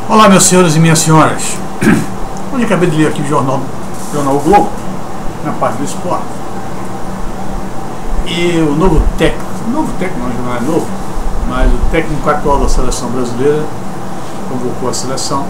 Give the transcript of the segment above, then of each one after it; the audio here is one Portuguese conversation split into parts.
Olá, meus senhores e minhas senhoras. Eu acabei de ler aqui o jornal O Globo, na parte do esporte. E o novo técnico não, não é novo, mas o técnico atual da seleção brasileira convocou a seleção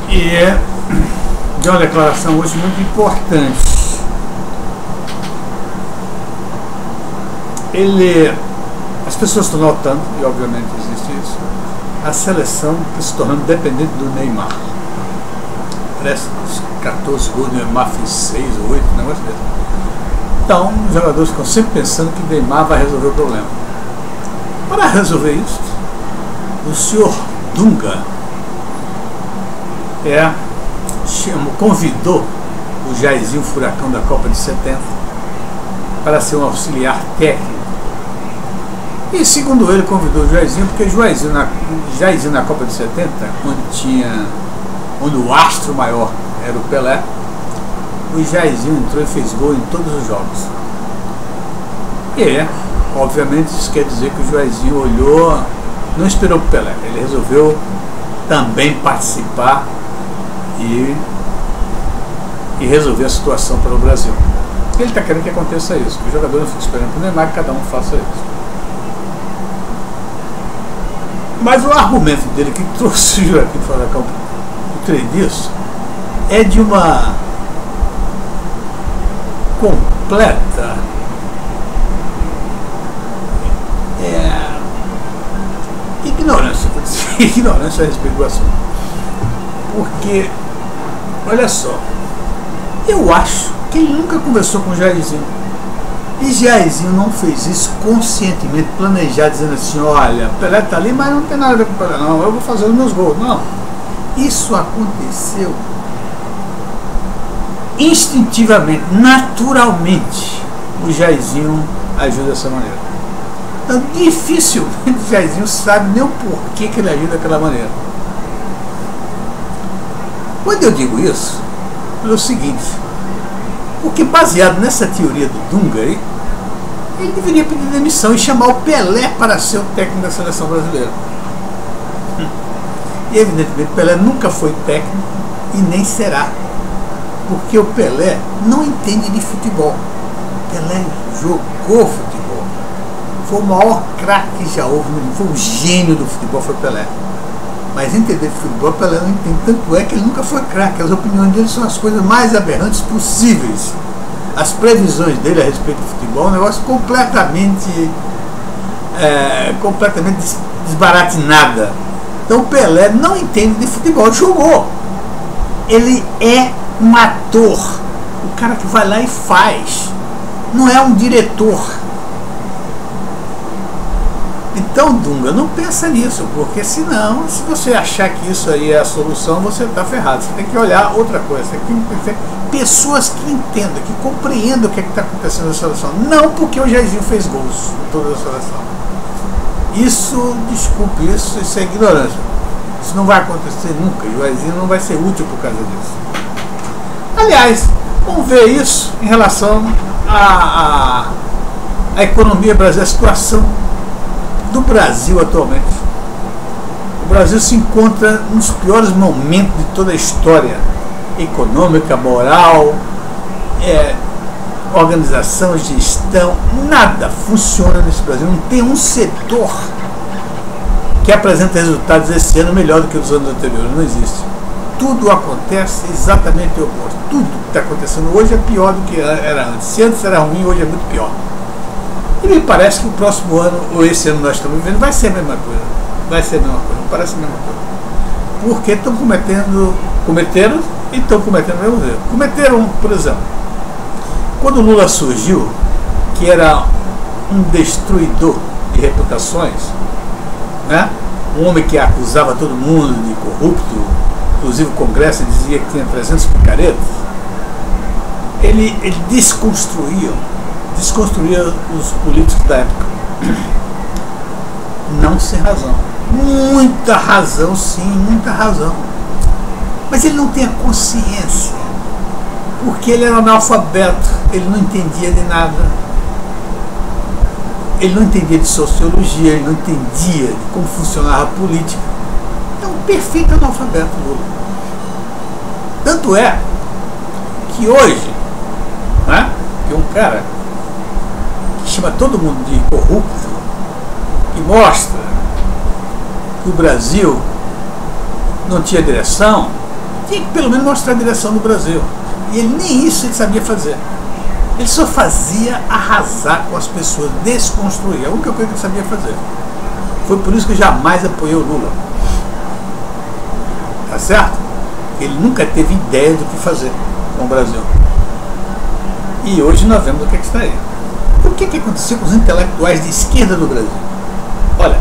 e deu uma declaração hoje muito importante. As pessoas estão notando, e obviamente existe isso, a seleção está se tornando dependente do Neymar. Parece que 14 gols, o Neymar fez 6 ou 8, negócio desse. Então, os jogadores ficam sempre pensando que o Neymar vai resolver o problema. Para resolver isso, o senhor Dunga convidou o Jairzinho Furacão da Copa de 70 para ser um auxiliar técnico. E segundo ele, convidou o Jairzinho, porque Jairzinho na Copa de 70, onde o astro maior era o Pelé, o Jairzinho entrou e fez gol em todos os jogos. E, obviamente, isso quer dizer que o Jairzinho olhou, não esperou o Pelé, ele resolveu também participar e resolver a situação para o Brasil. Ele está querendo que aconteça isso, que o jogador não fique esperando para o Neymar, que cada um faça isso. Mas o argumento dele que trouxe o Joaquim Furacão por 3 dias é de uma completa ignorância a respeito do assunto. Porque, olha só, eu acho que ele nunca conversou com o Jairzinho. E Jairzinho não fez isso conscientemente, planejado, dizendo assim: olha, Pelé tá ali, mas não tem nada a ver com o Pelé, não, eu vou fazer os meus gols. Não. Isso aconteceu instintivamente, naturalmente. O Jairzinho ajuda dessa maneira. Então, dificilmente o Jairzinho sabe nem o porquê que ele ajuda daquela maneira. Quando eu digo isso, é o seguinte: porque baseado nessa teoria do Dunga aí, ele deveria pedir demissão e chamar o Pelé para ser o técnico da seleção brasileira. E evidentemente o Pelé nunca foi técnico e nem será, porque o Pelé não entende de futebol. O Pelé jogou futebol, foi o maior craque que já houve, foi o gênio do futebol, foi o Pelé. Mas entender de futebol, Pelé não entende, tanto é que ele nunca foi craque. As opiniões dele são as coisas mais aberrantes possíveis. As previsões dele a respeito do futebol é um negócio completamente desbaratinada. Então o Pelé não entende de futebol, jogou. Ele é um ator, o cara que vai lá e faz, não é um diretor. Então, Dunga, não pensa nisso, porque senão, se você achar que isso aí é a solução, você está ferrado. Você tem que olhar outra coisa, você tem que ter pessoas que entendam, que compreendam o que está acontecendo na seleção. Não porque o Jairzinho fez gols em toda a seleção. Isso, desculpe, isso é ignorância. Isso não vai acontecer nunca, e o Jairzinho não vai ser útil por causa disso. Aliás, vamos ver isso em relação à economia brasileira, a situação do Brasil atualmente. O Brasil se encontra nos piores momentos de toda a história econômica, moral, organização, gestão, nada funciona nesse Brasil. Não tem um setor que apresenta resultados esse ano melhor do que os anos anteriores, não existe. Tudo acontece exatamente o oposto. Tudo que está acontecendo hoje é pior do que era antes. Se antes era ruim, hoje é muito pior. E me parece que o próximo ano, ou esse ano nós estamos vivendo, vai ser a mesma coisa. Vai ser a mesma coisa, me parece a mesma coisa. Porque estão cometeram e estão cometendo o mesmo erro. Cometeram, por exemplo, quando o Lula surgiu, que era um destruidor de reputações, né? Um homem que acusava todo mundo de corrupto, inclusive o Congresso dizia que tinha 300 picaretas, ele desconstruía os políticos da época. Não sem razão. Muita razão, sim, muita razão. Mas ele não tem a consciência, porque ele era analfabeto, ele não entendia de nada. Ele não entendia de sociologia, ele não entendia de como funcionava a política. É um perfeito analfabeto, Lula. Tanto é que hoje, né, que um cara que chama todo mundo de corrupto, que mostra que o Brasil não tinha direção, tinha que pelo menos mostrar a direção do Brasil. E ele nem isso ele sabia fazer. Ele só fazia arrasar com as pessoas, desconstruir. A única coisa que ele sabia fazer. Foi por isso que eu jamais apoiei o Lula. Tá certo? Ele nunca teve ideia do que fazer com o Brasil. E hoje nós vemos o que está aí. O que aconteceu com os intelectuais de esquerda do Brasil? Olha,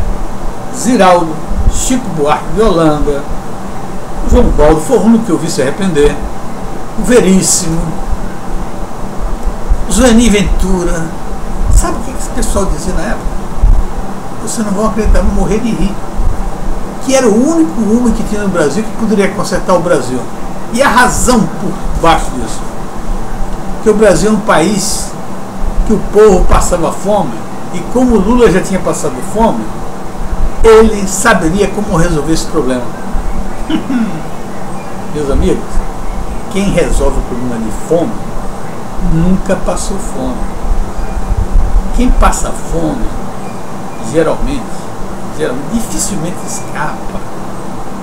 Ziraldo, Chico Buarque de Holanda, João Baldo foi o único que eu vi se arrepender, o Veríssimo, Zueni Ventura. Sabe o que esse pessoal dizia na época? Vocês não vão acreditar, vão morrer de rir. Que era o único homem que tinha no Brasil que poderia consertar o Brasil. E a razão por baixo disso, que o Brasil é um país que o povo passava fome, e como o Lula já tinha passado fome, ele saberia como resolver esse problema. Meus amigos, quem resolve o problema de fome nunca passou fome. Quem passa fome geralmente dificilmente escapa.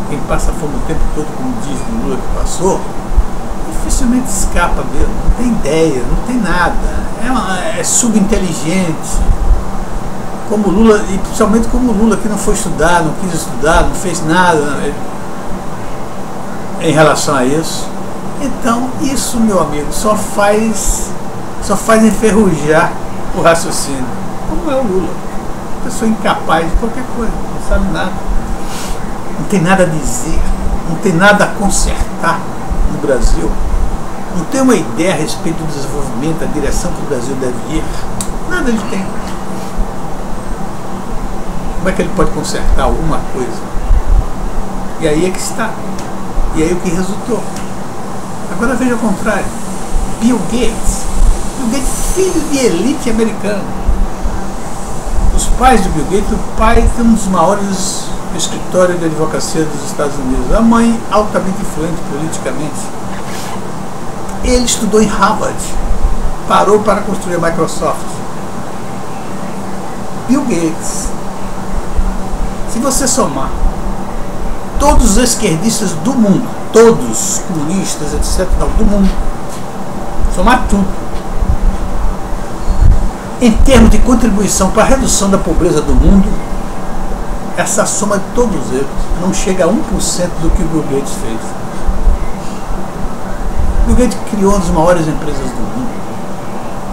Quem passa fome o tempo todo, como diz o Lula que passou, dificilmente escapa mesmo. Não tem ideia, não tem nada. É subinteligente. Como Lula, e principalmente como Lula, que não foi estudar, não quis estudar, não fez nada em relação a isso. Então, isso, meu amigo, só faz enferrujar o raciocínio. Como é o Lula? Pessoa incapaz de qualquer coisa, não sabe nada. Não tem nada a dizer, não tem nada a consertar no Brasil. Não tem uma ideia a respeito do desenvolvimento, da direção que o Brasil deve ir. Nada ele tem. Como é que ele pode consertar alguma coisa? E aí é que está. E aí o que resultou? Agora veja o contrário. Bill Gates. Bill Gates, filho de elite americana. Os pais de Bill Gates, o pai tem um dos maiores escritórios de advocacia dos Estados Unidos. A mãe, altamente influente politicamente. Ele estudou em Harvard. Parou para construir a Microsoft. Bill Gates. Se você somar todos os esquerdistas do mundo, todos, comunistas, etc., do mundo, somar tudo, em termos de contribuição para a redução da pobreza do mundo, essa soma de todos eles não chega a 1% do que o Bill Gates fez. Bill Gates criou uma das maiores empresas do mundo,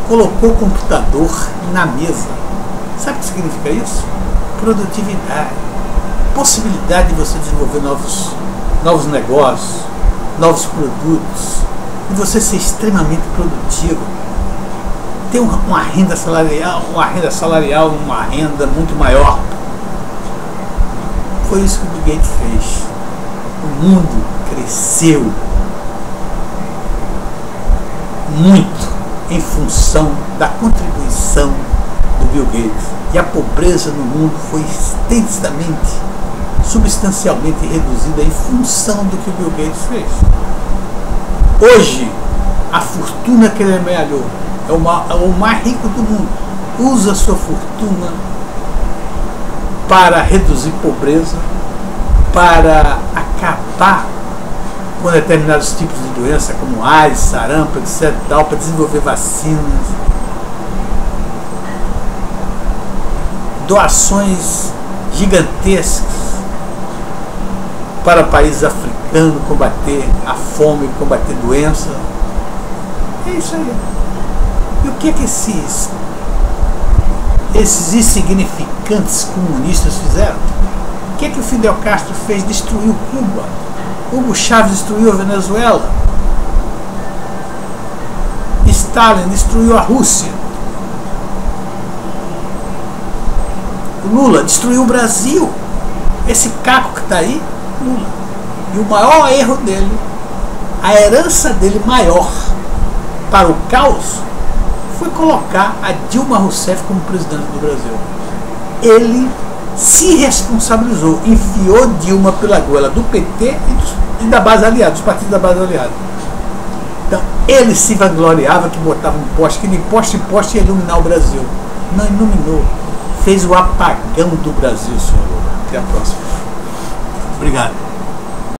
colocou o computador na mesa. Sabe o que significa isso? Produtividade, possibilidade de você desenvolver novos negócios, novos produtos, e você ser extremamente produtivo, ter uma renda salarial, uma renda muito maior. Foi isso que o Bill Gates fez. O mundo cresceu muito em função da contribuição do Bill Gates. E a pobreza no mundo foi extensamente, substancialmente reduzida em função do que o Bill Gates fez. Hoje, a fortuna que ele amealhou é o mais rico do mundo. Usa a sua fortuna para reduzir pobreza, para acabar com determinados tipos de doença, como AIDS, sarampo, etc., para desenvolver vacinas. Doações gigantescas para países africanos combater a fome, combater doença. É isso aí. E o que esses insignificantes comunistas fizeram? O que o Fidel Castro fez? Destruiu Cuba. Hugo Chávez destruiu a Venezuela. Stalin destruiu a Rússia. Lula destruiu o Brasil. Esse caco que está aí, Lula. E o maior erro dele, a herança dele maior para o caos, foi colocar a Dilma Rousseff como presidente do Brasil. Ele se responsabilizou, enfiou Dilma pela goela do PT e da base aliada, dos partidos da base aliada. Então, ele se vangloriava que botava um poste, que de poste em poste ia iluminar o Brasil. Não iluminou. Fez o apagão do Brasil, senhor Lula. Até a próxima. Obrigado.